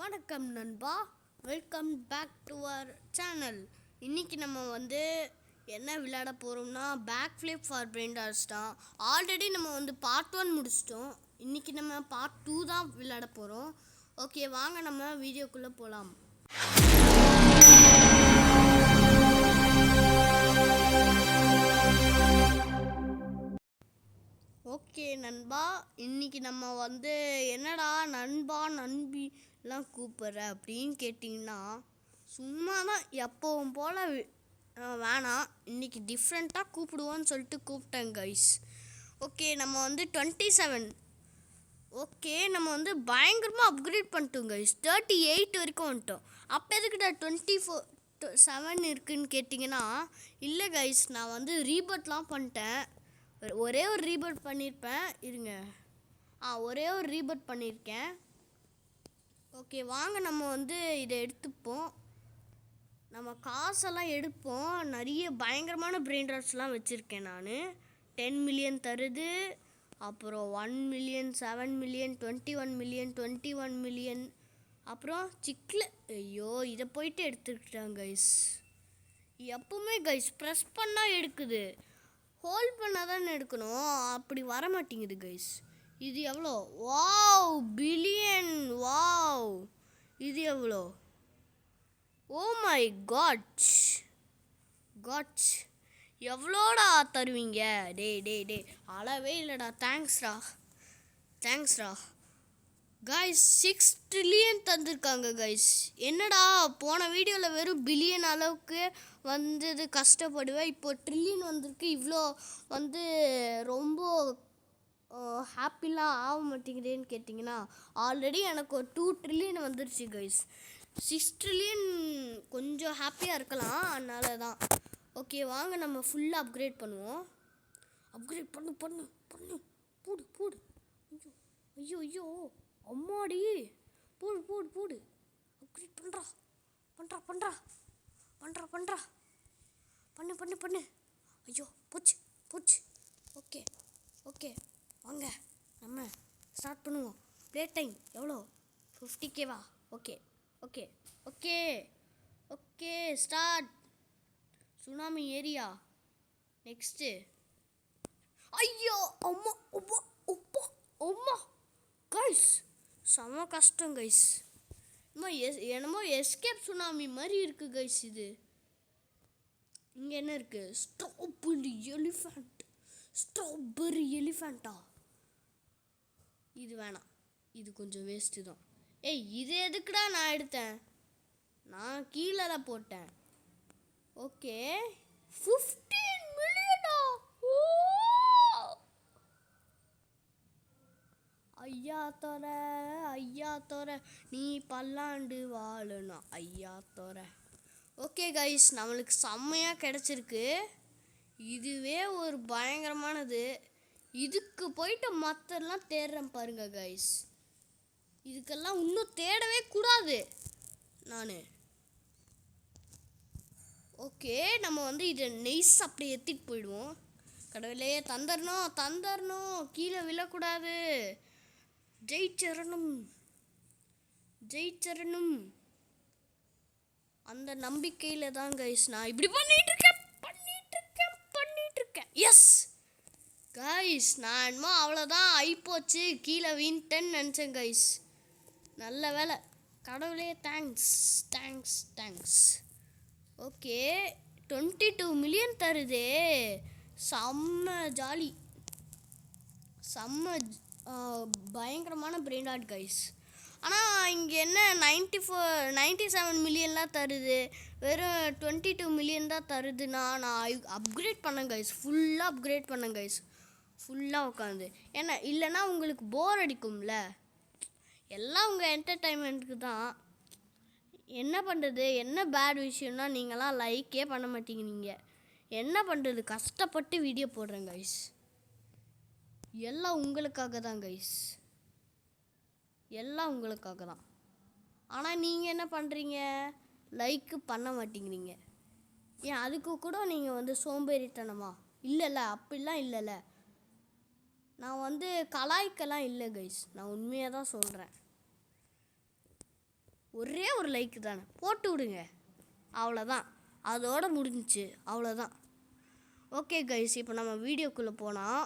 வணக்கம் நண்பா, welcome back to our channel. இன்றைக்கி நம்ம என்ன விளையாட போகிறோம்னா back flip for Brain Dots தான். ஆல்ரெடி நம்ம பார்ட் 1 முடிச்சிட்டோம். இன்றைக்கி நம்ம பார்ட் 2 தான் விளையாட போகிறோம். ஓகே, வாங்க நம்ம வீடியோக்குள்ளே போகலாம். ஓகே நண்பா, இன்றைக்கி நம்ம என்னடா நண்பா நண்பிலாம் கூப்பிட்ற அப்படின்னு கேட்டிங்கன்னா, சும்மா தான் எப்பவும் போல் வேணாம், இன்றைக்கி டிஃப்ரெண்ட்டாக கூப்பிடுவோன்னு சொல்லிட்டு கூப்பிட்டேன் கைஸ். ஓகே, நம்ம 27. ஓகே, நம்ம பயங்கரமாக அப்கிரேட் பண்ணிட்டோம் கைஸ். 38 வரைக்கும் வந்துட்டோம். அப்போ எதுக்கிட்ட 24-7 இருக்குதுன்னு கேட்டிங்கன்னா, இல்லை கைஸ், நான் ரீபர்ட்லாம் பண்ணிட்டேன். ஒரே ஒரு ரீபர்ட் பண்ணியிருப்பேன், இருங்க. ஒரே ஒரு ரீபர்ட் பண்ணியிருக்கேன். ஓகே, வாங்க நம்ம இதை எடுத்துப்போம். நம்ம காசெல்லாம் எடுப்போம். நிறைய பயங்கரமான பிரெயின் ராட்ஸ்லாம் வச்சுருக்கேன் நான். 10 மில்லியன் தருது, அப்புறம் 1 மில்லியன், 7 மில்லியன், 21 மில்லியன், 21 மில்லியன், அப்புறம் சிக்கில். ஐயோ, இதை போயிட்டு எடுத்துக்கிட்டேன் கைஸ். எப்பவுமே கைஸ் ப்ரெஸ் பண்ணால் எடுக்குது, ஹோல்ட் பண்ணால் தானே எடுக்கணும், அப்படி வர மாட்டேங்குது கைஸ். இது எவ்வளோ? Wow, billion. வாவ், இது எவ்வளோ? ஓ மை காட், எவ்வளோடா தருவீங்க? டே அளவே இல்லைடா. தேங்க்ஸ்டா கைஸ். 6 ட்ரில்லியன் தந்திருக்காங்க கைஸ். என்னடா, போன வீடியோவில் வெறும் பில்லியன் அளவுக்கு வந்தது கஷ்டப்படுவேன், இப்போ ட்ரில்லியன் வந்திருக்கு. இவ்வளோ ரொம்ப ஹாப்பிலாம் ஆக மாட்டேங்குதுன்னு கேட்டிங்கன்னா, ஆல்ரெடி எனக்கு ஒரு 2 ட்ரில்லியன் வந்துருச்சு கைஸ். 6 ட்ரில்லியன் கொஞ்சம் ஹாப்பியாக இருக்கலாம், அதனால தான். ஓகே, வாங்க நம்ம ஃபுல்லாக அப்கிரேட் பண்ணுவோம். அப்கிரேட் பண்ணு போடு. ஐயோ அம்மாடி, போடு. அப்கிரேட் பண்ணுறா. பண்ணு. ஐயோ, போச்சு. ஓகே, வாங்க நம்ம ஸ்டார்ட் பண்ணுவோம். ப்ளே டைம் எவ்வளோ? 50K-வா? Okay start. Tsunami area. Next. ஐயோ அம்மா கைஸ், செம கஷ்டம் கைஸ். என்னமோ எஸ்கேப் சுனாமி மாதிரி இருக்குது கைஸ். இது இங்கே என்ன இருக்குது? ஸ்ட்ராபெரி எலிஃபெண்ட்டா? இது வேணாம், இது கொஞ்சம் வேஸ்ட்டு தான். இது எதுக்குடா நான் எடுத்தேன்? நான் கீழே தான் போட்டேன். Okay, 15 millionaire? ஐயா தோற நீ பல்லாண்டு வாழணும் ஐயா தோற. ஓகே கைஸ், நம்மளுக்கு செம்மையாக கிடச்சிருக்கு. இதுவே ஒரு பயங்கரமானது. இதுக்கு போயிட்டு மற்றெல்லாம் தேடுறேன் பாருங்க கைஸ். இதுக்கெல்லாம் இன்னும் தேடவே கூடாது நான். ஓகே, நம்ம இதை நெய்ஸ் அப்படி ஏற்றிட்டு போயிடுவோம். கடவுளே, தந்தரணும், கீழே விழக்கூடாது. ஜெயிச்சரணும் அந்த நம்பிக்கையில் தான் கைஸ் நான் இப்படி பண்ணிட்டு இருக்கேன். எஸ் கைஸ், நான் என்னமோ அவ்வளோதான் ஆயிப்போச்சு, கீழே வின்ட்டேன்னு நினச்சேன் கைஸ். நல்ல வேலை, கடவுளே தேங்க்ஸ். ஓகே, 22 மில்லியன் தருதே, செம்ம ஜாலி, செம்ம பயங்கரமான பிரெயின் டாட் கைஸ். ஆனால் இங்கே என்ன 97 மில்லியன்லாம் தருது, வெறும் 22 மில்லியன் தான் தருதுன்னா, நான் அப்கிரேட் பண்ணேன் கைஸ். ஃபுல்லாக அப்கிரேட் பண்ணேன் கைஸ், ஃபுல்லாக உட்காந்து. ஏன்னா இல்லைன்னா உங்களுக்கு போர் அடிக்கும்ல. எல்லாம் உங்கள் என்டர்டைன்மெண்ட்டுக்கு தான். என்ன பண்ணுறது, என்ன பேட் விஷயம்னா, நீங்களாம் லைக்கே பண்ண மாட்டேங்கிறீங்க. என்ன பண்ணுறது, கஷ்டப்பட்டு வீடியோ போடுறேன் கைஸ். எல்லாம் உங்களுக்காக தான் கைஸ், எல்லாம் உங்களுக்காக தான். ஆனால் நீங்கள் என்ன பண்ணுறீங்க, லைக்கு பண்ண மாட்டேங்கிறீங்க. ஏன் அதுக்கு கூட நீங்கள் சோம்பேறித்தனமா? இல்லைல்ல, அப்படிலாம் இல்லைல்ல. நான் கலாய்க்கெல்லாம் இல்லை கைஸ், நான் உண்மையாக தான் சொல்கிறேன். ஒரே ஒரு லைக் தானே போட்டு விடுங்க, அவ்வளோதான். அதோட முடிஞ்சிச்சு, அவ்வளோதான். ஓகே கைஸ், இப்போ நம்ம வீடியோக்குள்ளே போகலாம்.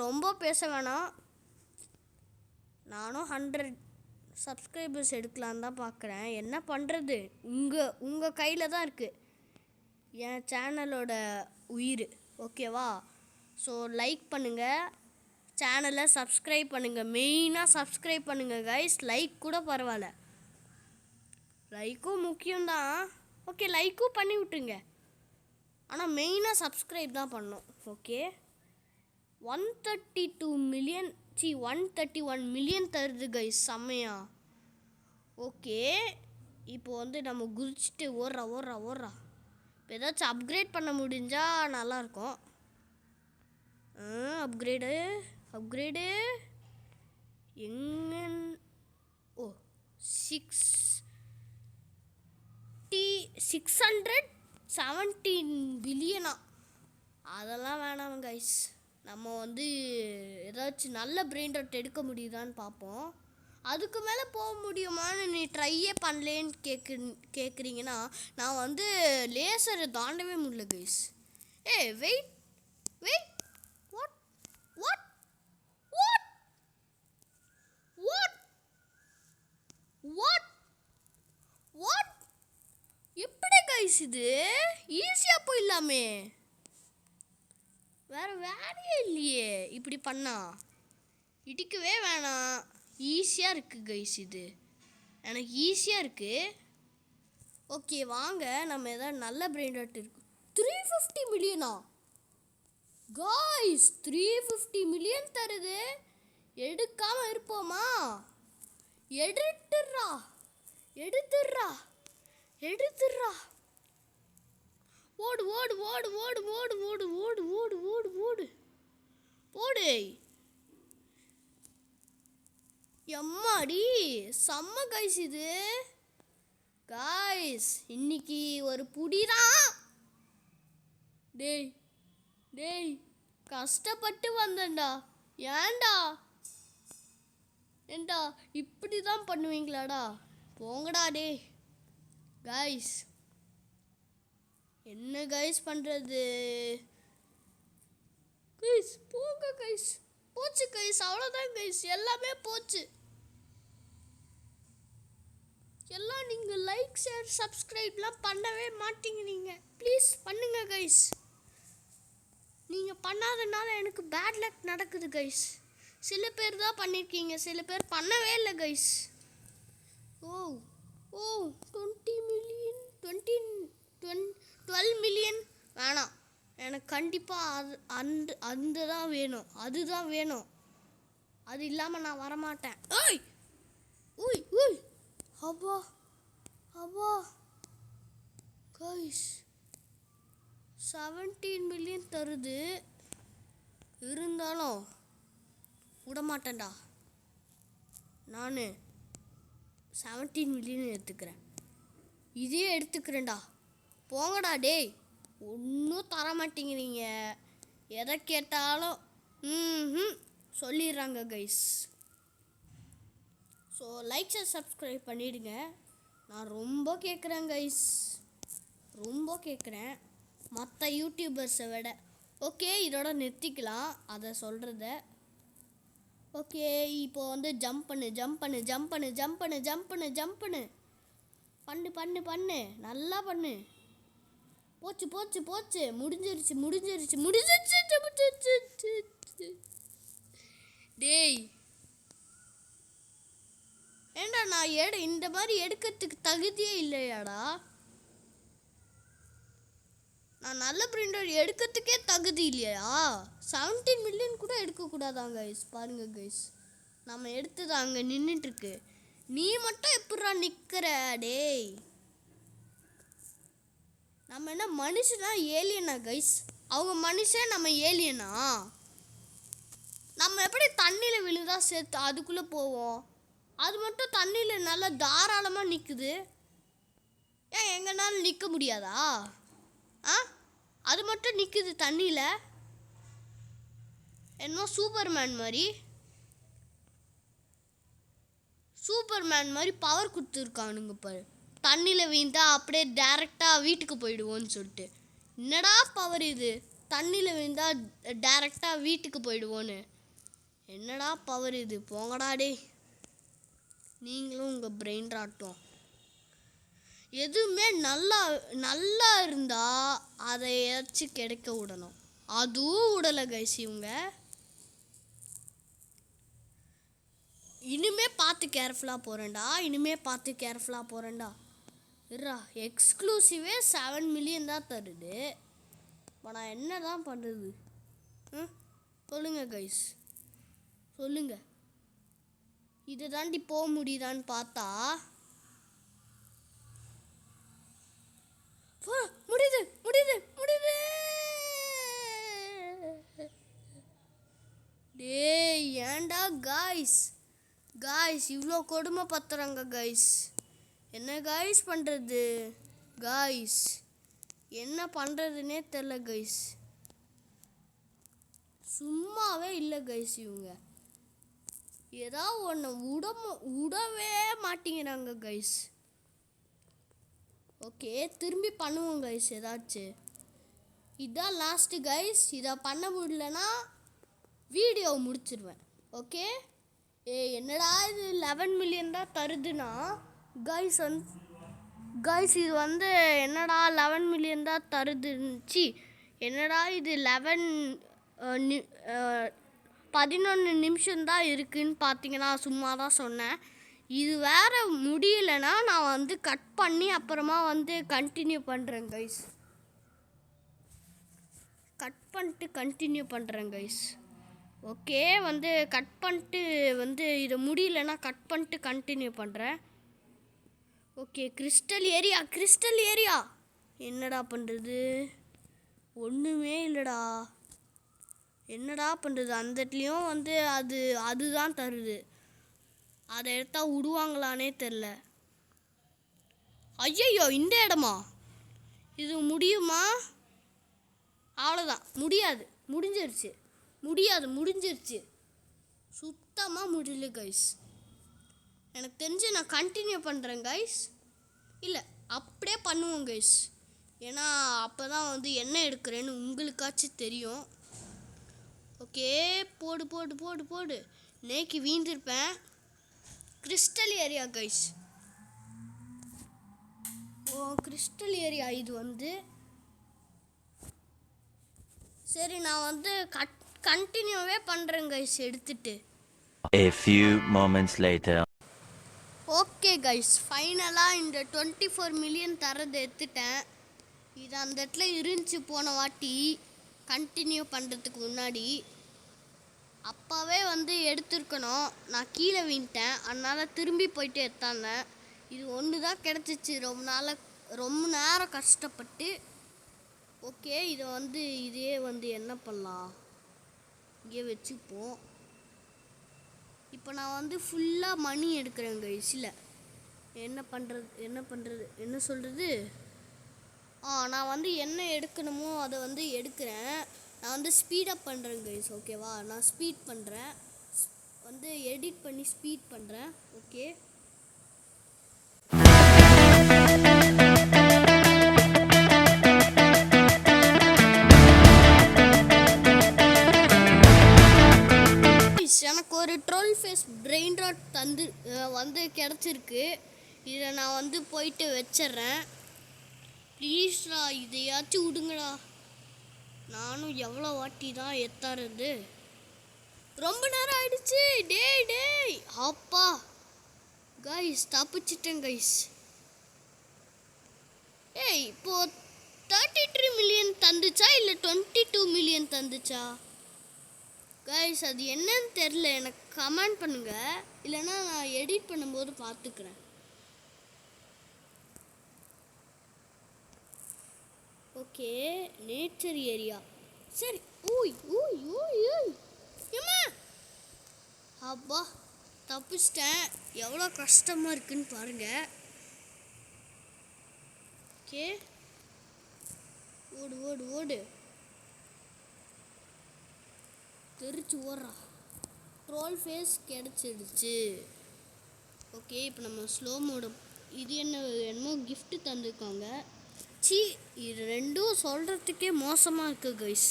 ரொம்ப பேச வேணாம். நானும் 100 சப்ஸ்கிரைபர்ஸ் எடுக்கலான்னு தான் பார்க்குறேன். என்ன பண்ணுறது, உங்கள் கையில் தான் இருக்குது என் சேனலோட உயிர். ஓகேவா? ஸோ லைக் பண்ணுங்கள், சேனலை சப்ஸ்கிரைப் பண்ணுங்கள். மெயினாக சப்ஸ்கிரைப் பண்ணுங்கள் கைஸ். லைக் கூட பரவாயில்ல, லைக்கும் முக்கியம்தான். ஓகே, லைக்கும் பண்ணி விட்டுருங்க. ஆனால் மெயினாக சப்ஸ்கிரைப் தான் பண்ணணும். ஓகே, 131 மில்லியன் தருது கைஸ், செம்மையா. ஓகே, இப்போ வந்து நம்ம குதிச்சுட்டு ஓடுறா. இப்போ ஏதாச்சும் அப்கிரேட் பண்ண முடிஞ்சால் நல்லாயிருக்கும். அப்கிரேடு எங்க? ஓ, 617 பில்லியனா? அதெல்லாம் வேணாம் கைஸ். நம்ம வந்து ஏதாச்சும் நல்ல பிரெயின் ராட் எடுக்க முடியுதான்னு பார்ப்போம். அதுக்கு மேலே போக முடியுமான்னு நீ ட்ரையே பண்ணலேன்னு கேட்குறீங்கன்னா, நான் வந்து லேசரை தாண்டவே முடியல கைஸ். வெயிட் வாட் எப்படி கைஸ் இது ஈஸியாக போயிடலாமே? வேலையே இல்லையே இப்படி பண்ணா. இடிக்கவே வேணாம், ஈஸியாக இருக்குது கைஸ். இது எனக்கு ஈஸியாக இருக்குது. ஓகே, வாங்க நம்ம ஏதாவது நல்ல பிரெயின் ராட் இருக்கு. 350 மில்லியனா கைஸ்? 350 மில்லியன் தருது, எடுக்காமல் இருப்போமா? எடுத்துடுறா. ஓடு. எம்மாடி, செம்ம கைஸ் இது. கைஸ், இன்னைக்கு ஒரு புடிதான். டேய் கஷ்டப்பட்டு வந்தேன்டா. ஏன்டா இப்படி தான் பண்ணுவீங்களாடா? போங்கடா டே. கைஸ், என்ன கைஸ் பண்ணுறது? கைஸ் போங்க கைஸ். போச்சு கைஸ், அவ்வளோதான் கைஸ், எல்லாமே போச்சு. எல்லாம் நீங்கள் லைக், ஷேர், சப்ஸ்கிரைப்லாம் பண்ணவே மாட்டேங்கிறீங்க. ப்ளீஸ் பண்ணுங்க கைஸ். நீங்கள் பண்ணாதனால எனக்கு பேட் லக் நடக்குது கைஸ். சில பேர் தான் பண்ணியிருக்கீங்க, சில பேர் பண்ணவே இல்லை கைஸ். ஓ 20 மில்லியன் 12 மில்லியன் வேணாம் எனக்கு. கண்டிப்பாக அதுதான் வேணும். அது இல்லாமல் நான் வரமாட்டேன். அப்பா கைஸ், 17 மில்லியன் தருது, இருந்தாலும் விடமாட்டேன்டா. நான் 17 மில்லியன் எடுத்துக்கிறேன். இதே எடுத்துக்கிறேன்டா. போங்கடா டேய், ஒன்றும் தர மாட்டேங்கிறீங்க. எதை கேட்டாலும் சொல்லிடுறாங்க guys. So like, share, subscribe பண்ணிவிடுங்க. நான் ரொம்ப கேட்குறேன் கைஸ், ரொம்ப கேட்குறேன், மற்ற யூடியூபர்ஸை விட. ஓகே, இதோட நிறுத்திக்கலாம் அதை சொல்கிறத. ஓகே, இப்போ வந்து ஜம்ப் பண்ணு. பண்ணு நல்லா பண்ணு. போச்சு. முடிஞ்சிருச்சு. டேய், ஏண்டா நான் இந்த மாதிரி எடுக்கிறதுக்கு தகுதியே இல்லையாடா? நான் நல்ல பிரிண்டர் எடுக்கிறதுக்கே தகுதி இல்லையா? 17 மில்லியன் கூட எடுக்கக்கூடாதான் கைஸ். பாருங்க கைஸ், நம்ம எடுத்தது அங்கே நின்றுட்டுருக்கு. நீ மட்டும் எப்படா நிற்கிற டேய்? நம்ம என்ன மனுஷனா ஏலியனா கைஸ்? அவங்க மனுஷன், நம்ம ஏலியனா? நம்ம எப்படி தண்ணியில் விழுந்தா சேர்த்து அதுக்குள்ளே போவோம்? அது மட்டும் தண்ணியில் நல்லா தாராளமாக நிற்குது. ஏன் எங்கனாலும் நிற்க முடியாதா? அது மட்டும் நிற்குது தண்ணியில், என்னமோ சூப்பர்மேன் மாதிரி. சூப்பர்மேன் மாதிரி பவர் கொடுத்துருக்கானுங்க பாரு. தண்ணியில் வீழ்ந்தா அப்படியே டேரெக்டாக வீட்டுக்கு போயிடுவோன்னு சொல்லிட்டு. என்னடா பவர் இது, தண்ணியில் வீழ்ந்தா டேரெக்டாக வீட்டுக்கு போயிடுவோன்னு. என்னடா பவர் இது, போங்கடா டே. நீங்களும் உங்கள் பிரெயின் ராட்டம். எதுவுமே நல்லா நல்லா இருந்தால் அதை ஏதாச்சும் கிடைக்க விடணும். அதுவும் விடலை கைஸ் இவங்க. இனிமே பார்த்து கேர்ஃபுல்லாக போகிறேன்டா. இருடா, எக்ஸ்க்ளூசிவே 7 மில்லியன் தான் தருது. இப்போ நான் என்ன தான் பண்ணுறது? சொல்லுங்கள் கைஸ், சொல்லுங்கள். இதை தாண்டி போக முடியுதான்னு பார்த்தா முடியுது. டேய் ஏன்டா காய்ஸ் இவ்வளோ கொடுமை பத்துறாங்க கைஸ். என்ன கைஸ் பண்ணுறது கைஸ், என்ன பண்ணுறதுனே தெரில கைஸ். சும்மாவே இல்லை கைஸ், இவங்க ஏதாவது ஒன்று விடவே மாட்டேங்கிறாங்க கைஸ். ஓகே, திரும்பி பண்ணுவோம் கைஸ் ஏதாச்சும். இதுதான் லாஸ்ட்டு கைஸ். இதை பண்ண முடியலன்னா வீடியோ முடிச்சிடுவேன். ஓகே, என்னடா இது 11 மில்லியன் தான் தருதுன்னா கைஸ் இது வந்து என்னடா 11 மில்லியன் தான் தருதுச்சு. என்னடா இது 11 நிமிஷம் தான் இருக்குன்னு பார்த்தீங்கன்னா சும்மா தான் சொன்னேன். இது வேறு முடியலைன்னா நான் வந்து கட் பண்ணி அப்புறமா வந்து கண்டினியூ பண்ணுறேன் கைஸ். கண்டினியூ பண்ணுறேன் கைஸ். ஓகே, வந்து கட் பண்ணிட்டு வந்து இது முடியலன்னா கட் பண்ணிட்டு கண்டினியூ பண்ணுறேன். ஓகே, கிறிஸ்டல் ஏரியா என்னடா பண்ணுறது? ஒன்றுமே இல்லைடா. என்னடா பண்ணுறது? அந்த இடத்துலையும் வந்து அதுதான் தருது. அதை எடுத்தா விடுவாங்களானே தெரில. ஐயையோ, இந்த இடமா? இது முடியுமா? அவ்வளோதான், முடிஞ்சிருச்சு. சுத்தமாக முடியல கைஸ். எனக்கு தெரிஞ்சு நான் கண்டினியூ பண்ணுறேன் கைஸ். இல்லை, அப்படியே பண்ணுவோம் கைஸ். ஏன்னா அப்போ தான் வந்து என்ன எடுக்கிறேன்னு உங்களுக்காச்சும் தெரியும். ஓகே, போடு. நேக்கி வீழ்ந்திருப்பேன். Crystal area guys. Crystal area இது வந்து. சரி, நான் வந்து கண்டினியூவே பண்ணுறேன் கைஸ் எடுத்துட்டு. A few moments later. Okay guys, ஃபைனலாக இந்த 24 மில்லியன் தரதை எடுத்துட்டேன். இது அந்த இடத்துல இருந்துச்சு போன வாட்டி கண்டினியூ பண்ணுறதுக்கு முன்னாடி. அப்போவே வந்து எடுத்துருக்கணும். நான் கீழே வீழ்ட்டேன், அதனால் திரும்பி போயிட்டு எடுத்தாந்தேன். இது ஒன்று தான் கிடச்சிச்சு ரொம்ப நேரம் கஷ்டப்பட்டு. ஓகே, இதே வந்து என்ன பண்ணலாம், இங்கே வச்சுப்போம். இப்போ நான் வந்து ஃபுல்லாக மணி எடுக்கிறேன் கைஸ். இல்லை, என்ன சொல்கிறது, நான் வந்து என்ன எடுக்கணுமோ அதை வந்து எடுக்கிறேன். நான் வந்து ஸ்பீடப் பண்ணுறேன் கைஸ். ஓகேவா, நான் ஸ்பீட் பண்ணுறேன், வந்து எடிட் பண்ணி ஸ்பீட் பண்ணுறேன். ஓகே, எனக்கு ஒரு ட்ரோல் ஃபேஸ் பிரெயின் ராட் வந்து கிடச்சிருக்கு. இதை நான் வந்து போயிட்டு வச்சிட்றேன். ப்ளீஸ்டா, இதையாச்சும் விடுங்கடா. நானும் எவ்வளோ வாட்டி தான் எத்தாறது. ரொம்ப நேரம் ஆயிடுச்சு. டேய் அப்பா கைஸ், தப்பிச்சிட்டேன் கைஸ். இப்போ 33 மில்லியன் தந்துச்சா இல்லை 22 மில்லியன் தந்துச்சா கைஸ்? அது என்னன்னு தெரில, எனக்கு கமெண்ட் பண்ணுங்க. இல்லைன்னா நான் எடிட் பண்ணும்போது பார்த்துக்கிறேன். Okay, nature area. சரி, ஊய் ஏம்மா, அப்பா தப்பிச்சிட்டேன். எவ்வளோ கஷ்டமாக இருக்குன்னு பாருங்க. ஓகே, ஓடு தெரிச்சு ஓடுறா. Troll face கிடச்சிடுச்சு. ஓகே இப்போ நம்ம ஸ்லோ மோடு இது என்னமோ gift தந்திருக்காங்க. சி இது ரெண்டும் சொல்கிறதுக்கே மோசமாக இருக்குது கைஸ்.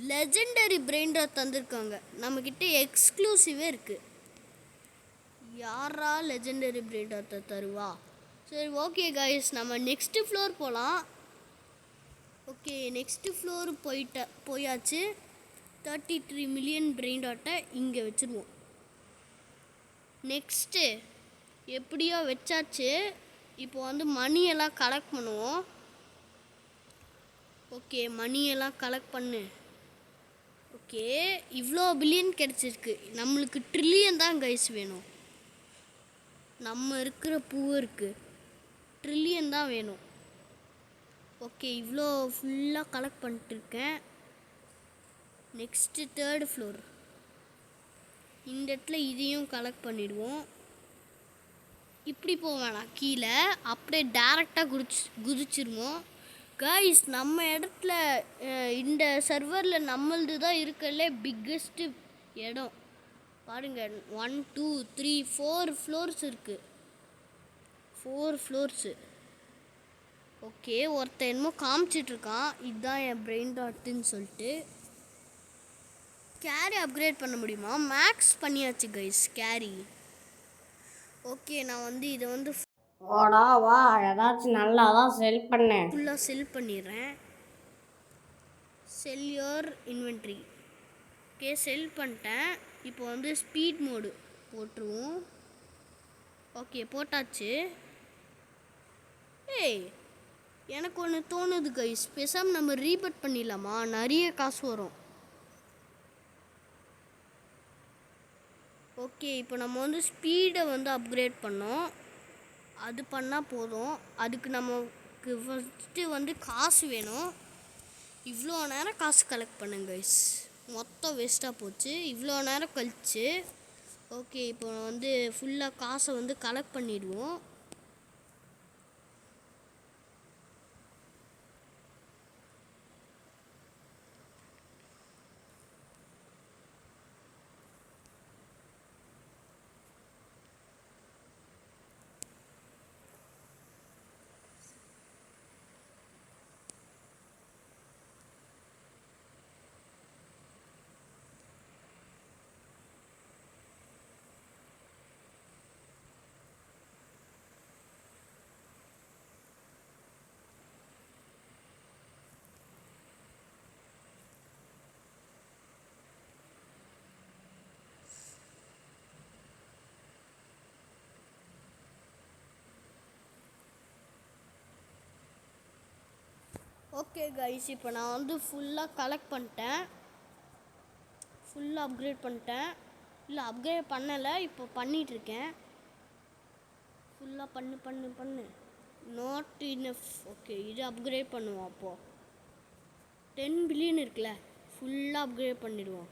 லெஜெண்டரி பிரெயின் ராட் தந்திருக்காங்க. நம்மக்கிட்ட எக்ஸ்க்ளூசிவே இருக்குது. யாரா லெஜெண்டரி பிரெயின் ராட்டை தருவா? சரி ஓகே கைஸ், நம்ம நெக்ஸ்ட்டு ஃப்ளோர் போகலாம். ஓகே நெக்ஸ்ட்டு ஃப்ளோர் போயாச்சு. 33 மில்லியன் பிரெயின் ராட்டை இங்கே வச்சுருவோம். நெக்ஸ்ட்டு எப்படியோ வச்சாச்சு. இப்போ வந்து மணியெல்லாம் கலெக்ட் பண்ணுவோம். ஓகே மணியெல்லாம் கலெக்ட் பண்ணு. ஓகே இவ்வளோ பில்லியன் கிடச்சிருக்கு. நம்மளுக்கு ட்ரில்லியன் தான் கைஸ் வேணும். நம்ம இருக்கிற பூவிற்கு ட்ரில்லியன் தான் வேணும். ஓகே இவ்வளோ ஃபுல்லாக கலெக்ட் பண்ணிட்டுருக்கேன். Next 3rd floor. இந்த இடத்துல இதையும் கலெக்ட் பண்ணிடுவோம். இப்படி போவேணாம் கீழே, அப்படியே டேரெக்டாக குதிச்சிருவோம். கைஸ் நம்ம இடத்துல இந்த சர்வரில் நம்மளது தான் இருக்கல பிக்கஸ்ட்டு இடம். பாருங்கள் 1 2 3 4 ஃப்ளோர்ஸ் இருக்குது. 4 ஃப்ளோர்ஸு. ஓகே ஒருத்தன் என்னமோ காமிச்சிட்ருக்கான். இதுதான் என் பிரெயின் ராட்டுன்னு சொல்லிட்டு. கேரி அப்கிரேட் பண்ண முடியுமா? மேக்ஸ் பண்ணியாச்சு கைஸ் கேரி. ஓகே நான் வந்து இதை வந்து ஓடா வா ஏதாச்சும் நல்லா தான் செல் பண்ணேன். ஃபுல்லாக செல் பண்ணிடுறேன். செல் யோர் இன்வென்ட்ரி. ஓகே செல் பண்ணிட்டேன். இப்போ வந்து ஸ்பீட் மோடு போட்டுருவோம். ஓகே போட்டாச்சு. ஏய் எனக்கு ஒன்று தோணுது கைஸ், பேசாமல் நம்ம ரீபட் பண்ணிடலாமா? நிறைய காசு வரும். ஓகே இப்போ நம்ம வந்து ஸ்பீடை வந்து அப்கிரேட் பண்ணோம். அது பண்ணால் போதும். அதுக்கு நமக்கு ஃபஸ்ட்டு வந்து காசு வேணும். இவ்வளோ நேரம் காசு கலெக்ட் பண்ணுங்க கைஸ். மொத்தம் வேஸ்ட்டாக போச்சு இவ்வளோ நேரம் கழிச்சு. ஓகே இப்போ வந்து ஃபுல்லாக காசை வந்து கலெக்ட் பண்ணிடுவோம். ஓகே கைஸ் இப்போ நான் வந்து ஃபுல்லாக கலெக்ட் பண்ணிட்டேன். ஃபுல்லாக அப்கிரேட் பண்ணிட்டேன். இல்லை அப்கிரேட் பண்ணலை, இப்போ பண்ணிகிட்ருக்கேன். ஃபுல்லாக பண்ணு நாட் இனஃப். ஓகே இது அப்கிரேட் பண்ணுவோம். அப்போது 10 பில்லியன் இருக்குல்ல, ஃபுல்லாக அப்கிரேட் பண்ணிடுவோம்.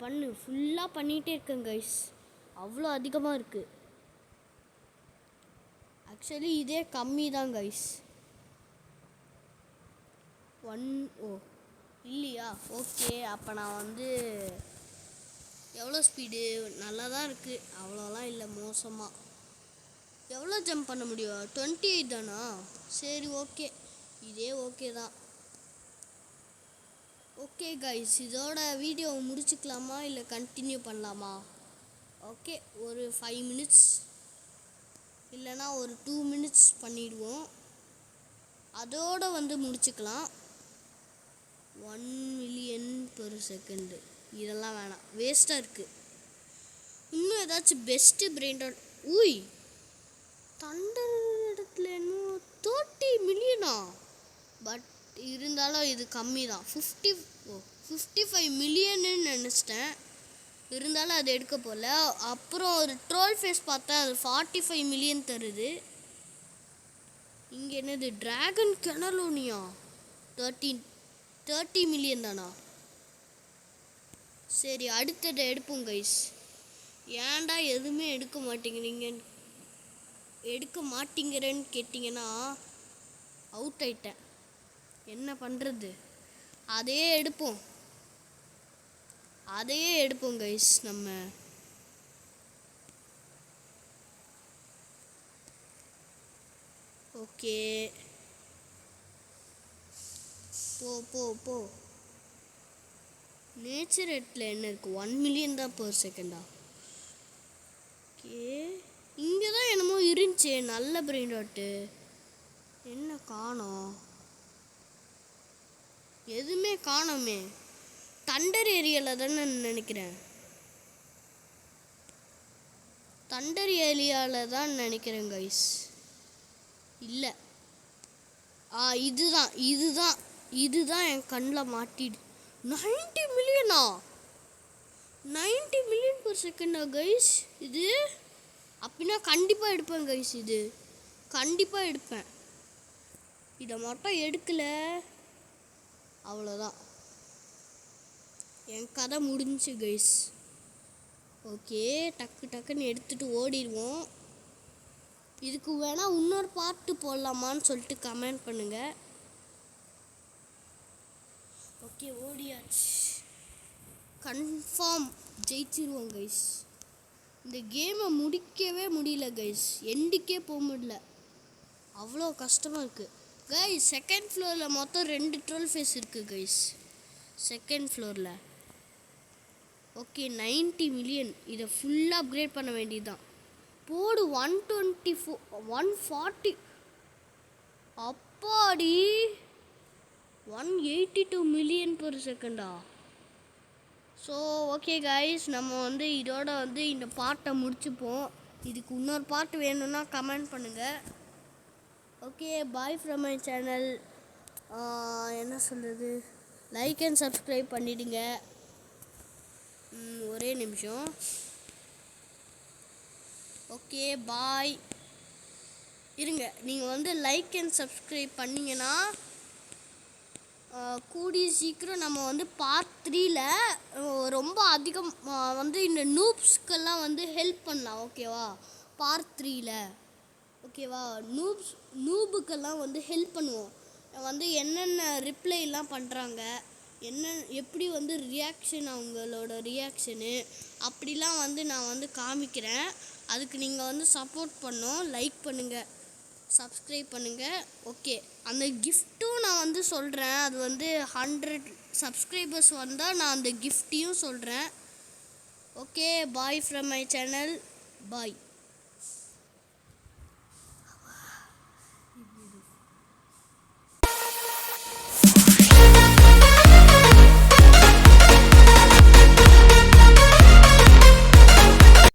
பண்ணு ஃபுல்லாக பண்ணிகிட்டே இருக்கேன் கைஸ். அவ்வளோ அதிகமாக இருக்குது. ஆக்சுவலி இதே கம்மி தான் கைஸ். 1 ஓ இல்லையா? ஓகே அப்போ நான் வந்து எவ்வளோ ஸ்பீடு நல்லா தான் இருக்குது, அவ்வளோலாம் இல்லை மோசமாக. எவ்வளோ ஜம்ப் பண்ண முடியும்? 28 தானா? சரி ஓகே இதே ஓகே தான். ஓகே கைஸ் இதோட வீடியோவை முடிச்சுக்கலாமா இல்லை கண்டினியூ பண்ணலாமா? ஓகே ஒரு 5 மினிட்ஸ் இல்லைனா ஒரு 2 மினிட்ஸ் பண்ணிடுவோம். அதோடு வந்து முடிச்சுக்கலாம். 1 மில்லியன் பெர் செகண்டு இதெல்லாம் வேணாம், வேஸ்ட்டாக இருக்குது. இன்னும் ஏதாச்சும் பெஸ்ட்டு பிரெயின் ராட். ஊய் தண்டர் இடத்துல இன்னும் 30 மில்லியனா? பட் இருந்தாலும் இது கம்மி தான். 55 மில்லியன்னு நினச்சிட்டேன். இருந்தாலும் அது எடுக்க போகல. அப்புறம் ஒரு ட்ரோல் ஃபேஸ் பார்த்தா அது 45 மில்லியன் தருது. இங்கே என்னது ட்ராகன் கெனலோனியா? 30 மில்லியன் தானா? சரி அடுத்தது எடுப்போம் கைஸ். ஏன்டா எதுவுமே எடுக்க மாட்டேங்கிறேன்னு கேட்டிங்கன்னா அவுட் ஆயிட்டேன். என்ன பண்ணுறது? அதையே எடுப்போம் கைஸ். நம்ம ஓகே, போ போ போ. நேச்சர் ரேட்டில் என்ன இருக்குது? 1 மில்லியன் தான் per செகண்டா? ஓகே, இங்கே தான் என்னமோ இருந்துச்சு நல்ல பிரெயின் டாட்டு. என்ன காணோம்? எதுவுமே காணோமே. தண்டர் ஏரியாவில் தானே நினைக்கிறேன். தண்டர் ஏரியாவில் தான் நினைக்கிறேன் கைஸ். இல்லை, இதுதான் இதுதான் இதுதான் என் கண்ணில் மாட்டிடு. 90 மில்லியனா? 90 மில்லியன் per செகண்டா கைஸ் இது? அப்படின்னா கண்டிப்பாக எடுப்பேன் கைஸ். இது கண்டிப்பாக எடுப்பேன். இதை மட்டும் எடுக்கல அவ்வளோதான், என் கதை முடிஞ்சு கைஸ். ஓகே, டக்கு டக்குன்னு எடுத்துகிட்டு ஓடிடுவோம். இதுக்கு வேணால் இன்னொரு பார்ட்டு போடலாமான்னு சொல்லிட்டு கமெண்ட் பண்ணுங்கள். ஓகே, ஓடியாச்சு. கன்ஃபார்ம் ஜெயிச்சிருவோம் கைஸ். இந்த கேமை முடிக்கவே முடியல கைஸ். எண்டுக்கே போக முடியல, அவ்வளோ கஷ்டமாக இருக்குது கைஸ். செகண்ட் ஃப்ளோரில் மொத்தம் 2 ட்ரோல் ஃபேஸ் இருக்குது கைஸ், செகண்ட் ஃப்ளோரில். Okay, 90 million. இதை ஃபுல்லாக அப்கிரேட் பண்ண வேண்டியதுதான். போடு 124 140. அப்பாடி 182 மில்லியன் per செகண்டா? ஸோ ஓகே கைஸ், நம்ம வந்து இதோட வந்து இந்த பார்ட்டை முடிச்சுப்போம். இதுக்கு இன்னொரு பார்ட் வேணும்னா கமெண்ட் பண்ணுங்கள். Okay, bye from my channel. என்ன சொல்கிறது, லைக் அண்ட் சப்ஸ்கிரைப் பண்ணிவிடுங்க. ஒரே நிமிஷம். ஓகே, பாய். இருங்க, நீங்கள் வந்து லைக் அண்ட் சப்ஸ்கிரைப் பண்ணிங்கன்னா கூடிய சீக்கிரம் நம்ம வந்து பார்ட் 3ல் ரொம்ப அதிகம் வந்து இந்த நூப்ஸ்க்கெல்லாம் வந்து ஹெல்ப் பண்ணலாம். ஓகேவா? பார்ட் 3ல் ஓகேவா, நூபுக்கெல்லாம் வந்து ஹெல்ப் பண்ணுவோம். வந்து என்னென்ன ரிப்ளைலாம் பண்ணுறாங்க, எப்படி வந்து ரியாக்ஷன், அவங்களோட ரியாக்ஷனு அப்படிலாம் வந்து நான் வந்து காமிக்கிறேன். அதுக்கு நீங்கள் வந்து சப்போர்ட் பண்ணோம். லைக் பண்ணுங்கள், சப்ஸ்கிரைப் பண்ணுங்கள். ஓகே, அந்த கிஃப்ட்டும் நான் வந்து சொல்கிறேன். அது வந்து 100 சப்ஸ்கிரைபர்ஸ் வந்தால் நான் அந்த கிஃப்ட்டையும் சொல்கிறேன். Okay, bye from my channel. Bye.